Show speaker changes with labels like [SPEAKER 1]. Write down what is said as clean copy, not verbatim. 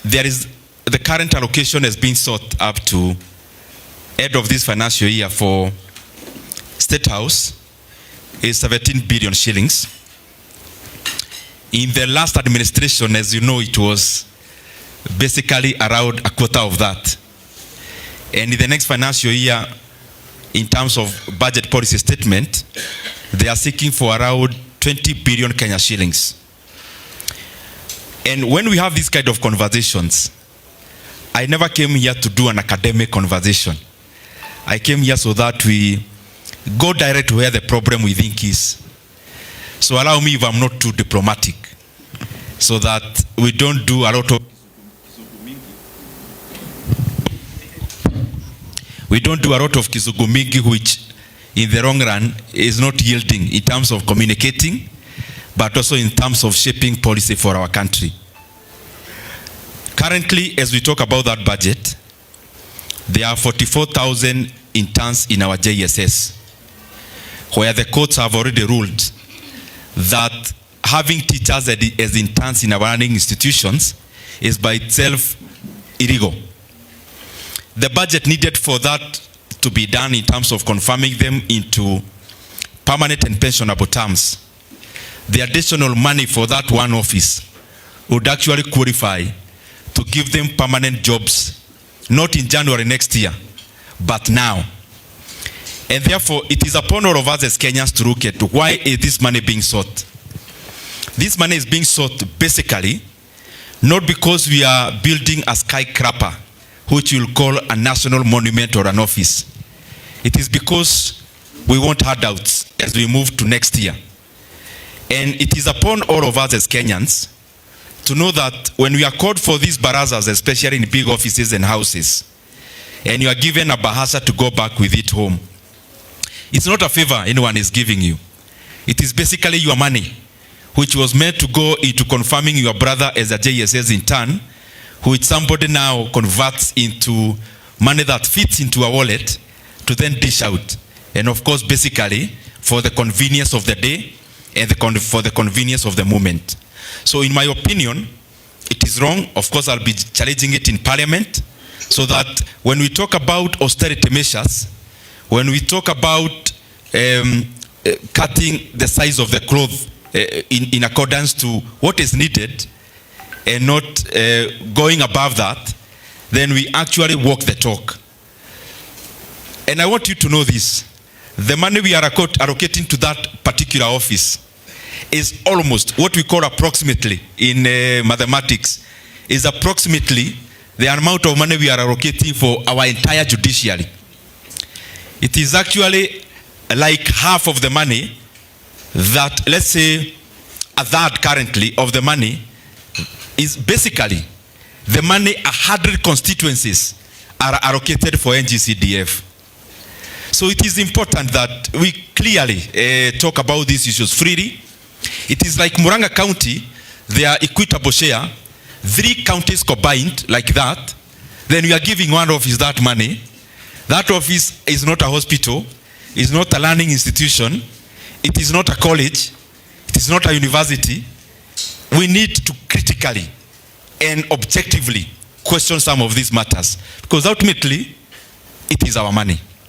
[SPEAKER 1] the current allocation has been sought up to end of this financial year for State House is 17 billion shillings. In the last administration, as you know, it was basically around a quarter of that. And in the next financial year, in terms of budget policy statement, they are seeking for around 20 billion Kenya shillings. And when we have these kind of conversations, I never came here to do an academic conversation. I came here so that we go direct to where the problem we think is. So allow me, if I'm not too diplomatic, so that we don't do a lot of kisugumingi, which in the long run is not yielding in terms of communicating, but also in terms of shaping policy for our country. Currently, as we talk about that budget, there are 44,000 interns in our JSS, where the courts have already ruled that having teachers as interns in our learning institutions is by itself illegal. The budget needed for that to be done in terms of confirming them into permanent and pensionable terms, the additional money for that one office would actually qualify to give them permanent jobs, not in January next year, but now. And therefore, it is upon all of us as Kenyans to look at why is this money being sought. This money is being sought basically not because we are building a skyscraper, which we'll call a national monument or an office. It is because we want handouts as we move to next year. And it is upon all of us as Kenyans to know that when we are called for these barazas, especially in big offices and houses, and you are given a bahasa to go back with it home, it's not a favor anyone is giving you. It is basically your money, which was meant to go into confirming your brother as a JSS intern, which somebody now converts into money that fits into a wallet to then dish out. And of course, basically, for the convenience of the day and for the convenience of the moment. So in my opinion, it is wrong. Of course, I'll be challenging it in Parliament, so that when we talk about austerity measures, when we talk about cutting the size of the cloth in accordance to what is needed and not going above that, then we actually walk the talk. And I want you to know this. The money we are allocating to that particular office is almost what we call approximately in mathematics, is approximately the amount of money we are allocating for our entire judiciary. It is actually like half of the money that, let's say, a third currently of the money is basically the money 100 constituencies are allocated for NGCDF. So it is important that we clearly talk about these issues freely. It is like Murang'a County, they are equitable share, 3 counties combined like that, then we are giving one office that money. That office is not a hospital, is not a learning institution, it is not a college, it is not a university. We need to critically and objectively question some of these matters, because ultimately, it is our money.